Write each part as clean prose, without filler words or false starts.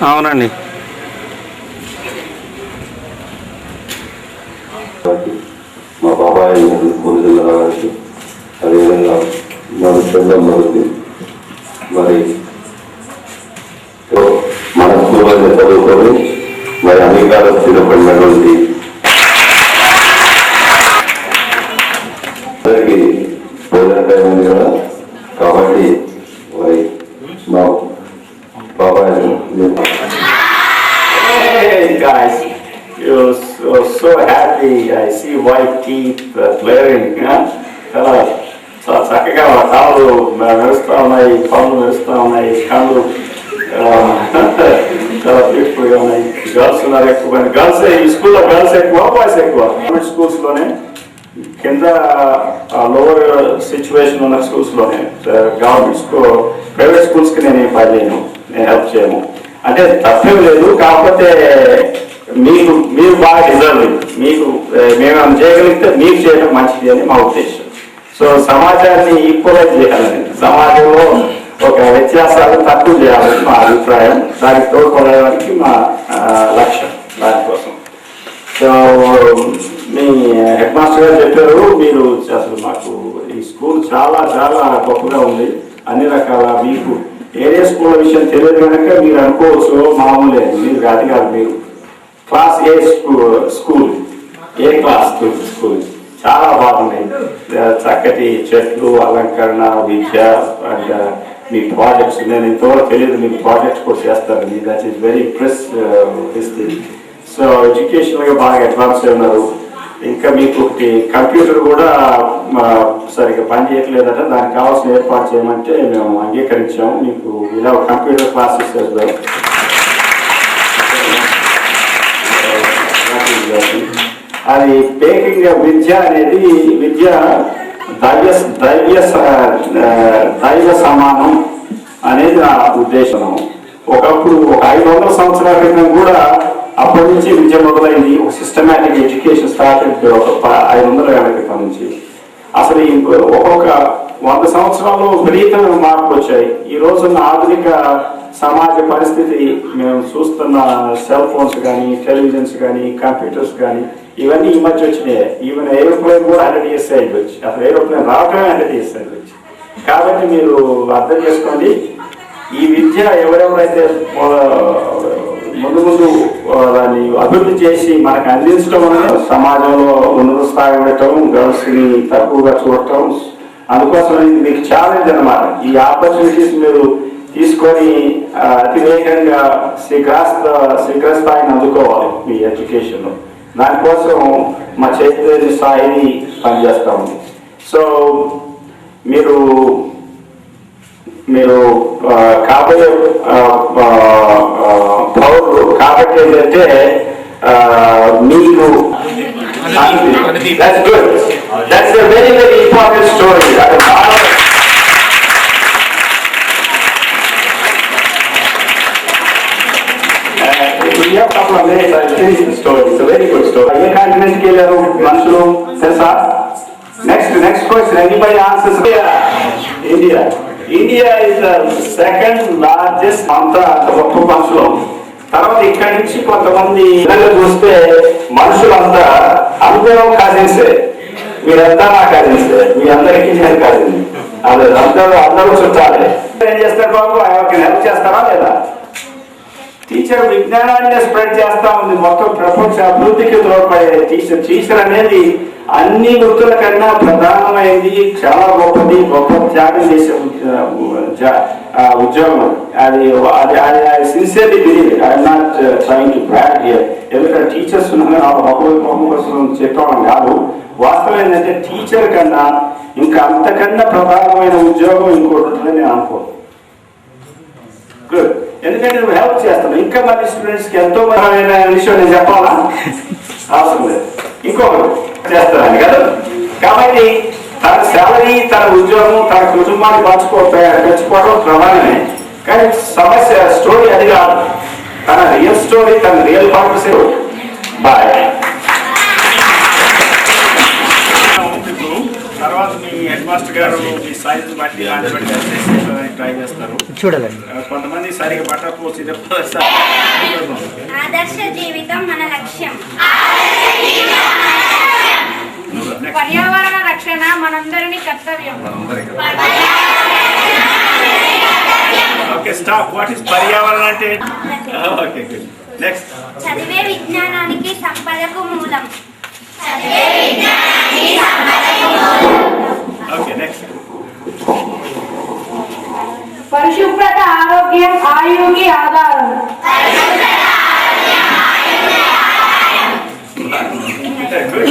అవునండి. మా బాబాయ్ పొందిన గారికి అదేవిధంగా మా చెల్లమ్మకి మరి మన స్కూల్లో చదువుకొని మరి అమెరికాలో స్థిరపడినటువంటి అందరికీ భోజన టైం ఉంది కదా, కాబట్టి మరి మా బాబాయ్ guys, you're so happy. I see white teeth glaring. చాలా చక్కగా కాళ్ళు మెరుస్తూ ఉన్నాయి, పళ్ళు మెరుస్తూ ఉన్నాయి, కళ్ళు చాలా బ్యూటిఫుల్గా ఉన్నాయి. గర్ల్స్ ఉన్నారు ఎక్కువ. గర్ల్స్ ఈ స్కూల్లో గర్ల్స్ ఎక్కువ, బాయ్స్ ఎక్కువ. గవర్నమెంట్ స్కూల్స్లోనే కింద లోవర్ సిచ్యువేషన్ ఉన్న స్కూల్స్లోనే గవర్నమెంట్ స్కూల్ ప్రైవేట్ స్కూల్స్కి నేను ఏం పని చేయను, నేను హెల్ప్ చేయను. అంటే తప్పేం లేదు, కాకపోతే మీరు బాగా డిజర్వింగ్, మీకు మేము చేయగలిగితే మీకు చేయడం మంచిది అని మా ఉద్దేశం. సో సమాజాన్ని ఈక్వలైజ్ చేయాలని, సమాజంలో ఒక వ్యత్యాసాలు తక్కువ చేయాలని మా అభిప్రాయం. దానికి తోడ్పడడానికి మా లక్ష్యం. దానికోసం సో మీ హెడ్ మాస్టర్ గారు చెప్పారు, మీరు అసలు మాకు ఈ స్కూల్ చాలా చాలా గొప్పగా ఉంది, అన్ని రకాల మీకు ఏరియా స్కూల్ విషయం తెలియదు కనుక మీరు అనుకోవచ్చు మామూలే, మీరు అది కాదు, మీరు క్లాస్ ఏ స్కూల్, ఏ క్లాస్ స్కూల్ చాలా బాగున్నాయి. చక్కటి చెట్లు, అలంకరణ, విద్య అండ్ మీ ప్రాజెక్ట్స్. నేను ఇంతవరకు తెలియదు మీకు ప్రాజెక్ట్స్ కూడా చేస్తారని. That is very impress this thing. So ఎడ్యుకేషన్గా బాగా అడ్వాన్స్ అయి ఉన్నారు. ఇంకా మీకు ఒకటి కంప్యూటర్ కూడా సరిగ్గా పని చేయట్లేదంటే దానికి కావాల్సిన ఏర్పాటు చేయమంటే మేము అంగీకరించాము. మీకు ఇలా కంప్యూటర్ క్లాసెస్ అది బేకింగ్ విద్య అనేది విద్య దైవ సమానం అనేది నా ఉద్దేశం. ఒకప్పుడు ఒక 500 సంవత్సరాల క్రితం కూడా అప్పటి నుంచి విద్య మొదలైంది. ఒక సిస్టమేటిక్ ఎడ్యుకేషన్ స్టార్టెడ్ ఒక 500 ఏళ్ల క్రితం నుంచి. అసలు ఒక్కొక్క 100 సంవత్సరాల్లో విపరీతమైన మార్పులు వచ్చాయి. ఈ రోజున్న ఆధునిక సమాజ పరిస్థితి మేము చూస్తున్న సెల్ ఫోన్స్ కానీ, టెలివిజన్స్ కానీ, కంప్యూటర్స్ కానీ ఇవన్నీ ఈ మధ్య వచ్చినాయి. ఈవెన్ ఏరోప్లేన్ కూడా 100 years అయ్యొచ్చు. అసలు ఏరోప్లేన్ రావడమే 100 years అయ్యొచ్చు. కాబట్టి మీరు అర్థం చేసుకోండి, ఈ విద్య ఎవరెవరైతే ముందు ముందు దాన్ని అభివృద్ధి చేసి మనకు అందించడం అనేది సమాజంలో ఉన్నత స్థాయి పెట్టడం, గర్ల్స్ని తక్కువగా చూడటం, అందుకోసం మీకు ఛాలెంజ్ అన్నమాట. ఈ ఆపర్చునిటీస్ మీరు తీసుకొని అతివేగంగా శిఖరస్థాయిని అందుకోవాలి మీ ఎడ్యుకేషన్లో. దానికోసం మా చైతన్య స్థాయిని పనిచేస్తాము. సో మీరు కాబోయే పౌరులు కాబట్టి ఏంటంటే మీకు that's a very very important story. We have a couple of minutes. I'll finish the story. It's a very good story. ఏ కాంటినెంట్కి వెళ్ళారు మనుషులు తెలుసా? Next question. Anybody answers? India. India is the second largest అంత గొప్ప మనుషులు. తర్వాత ఇక్కడి నుంచి కొంతమంది చూస్తే మనుషులంతా అందరూ కజిన్సే. మీరంతా నా కజిన్సే, మీ అందరికీ నేను కజిన్. అదే అందరూ చుట్టాలే. ఏం చేస్తారు బాబు, ఆయనకి హెల్ప్ చేస్తారా లేదా? టీచర్ విజ్ఞానాన్ని స్ప్రెడ్ చేస్తా ఉంది, మొత్తం ప్రపంచ అభివృద్ధికి తోడ్పడే టీచర్ అనేది అన్ని వృత్తుల కన్నా ప్రధానమైనది, చాలా గొప్పది, గొప్ప త్యాగం చేసే ఉద్యోగం. అది sincerely believe. I'm not trying to brag here. ఎందుకంటే టీచర్స్ కోసం చెప్పడం కాదు. వాస్తవం ఏంటంటే టీచర్ కన్నా ఇంకా అంతకన్నా ప్రధానమైన ఉద్యోగం ఇంకోటి ఉంటుందని నేను అనుకోను. గుడ్. ఎందుకంటే నువ్వు హెల్ప్ చేస్తాను. ఇంకా మంది స్టూడెంట్స్కి ఎంతో మంది విషయం నేను చెప్పాలా అవసరం లేదు, ఇంకొకరు చేస్తానని కదా. కాబట్టి తన శాలరీ, తన ఉద్యోగం, తన కుటుంబాన్ని పెంచుకోవడం ప్రధానమే. కానీ సమస్య స్టోరీ అది కాదు. తన రియల్ స్టోరీ, తన రియల్ పర్పస్. బాయ్. తర్వాత మీ మాస్టర్ గారు మీ సైజ్ బట్టి దాన్ని బట్టి assess చేయడానికి ట్రై చేస్తారు. చూడాలండి. కొంతమంది సరిగా పట్టకపోవచ్చు. ఆదర్శ జీవితం మన లక్ష్యం. పర్యావరణ రక్షణ మనందరినీ కర్తవ్యం. Okay stop. వాట్ ఇస్ పర్యావరణ అంటే? Okay good. నెక్స్ట్. చదివే విజ్ఞానానికి సంపదకు మూలం. Okay next. పరిశుభ్రత ఆరోగ్యం ఆయువుకి ఆధారం. Good.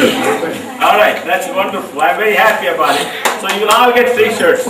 All right, that's wonderful. I'm very happy about it. So you will all get free shirts.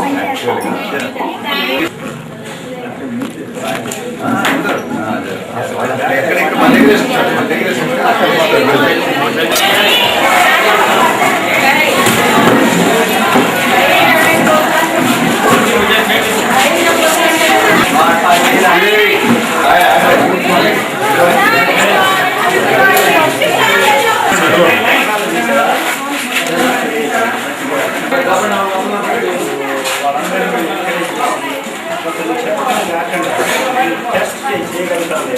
Test చేయగలుగుతారు.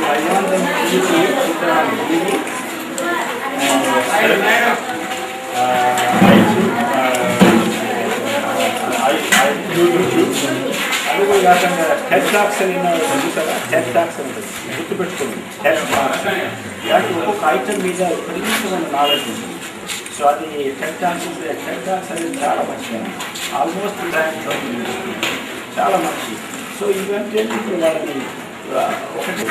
I want them to అడుగు కాకుండా హెడ్ టాక్స్ అని చూసారా? హెడ్ టాక్స్ అని గుర్తుపెట్టుకోండి. హెడ్ టాక్స్ దానికి ఒక్కొక్క ఐటమ్ మీద విపరీతమైన నాలెడ్జ్ ఉంది. సో అది హెడ్ టాక్స్ అనేది చాలా మంచిది. ఆల్మోస్ట్ చాలా మంచిది. సో ఇవంటే ఇప్పుడు వాళ్ళని ఒకటి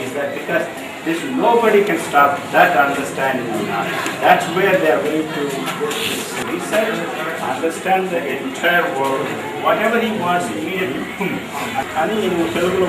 is that because this nobody can stop that understanding of knowledge. That's where they are willing to put this research, understand the entire world, whatever he wants immediately. అని తెలుగులో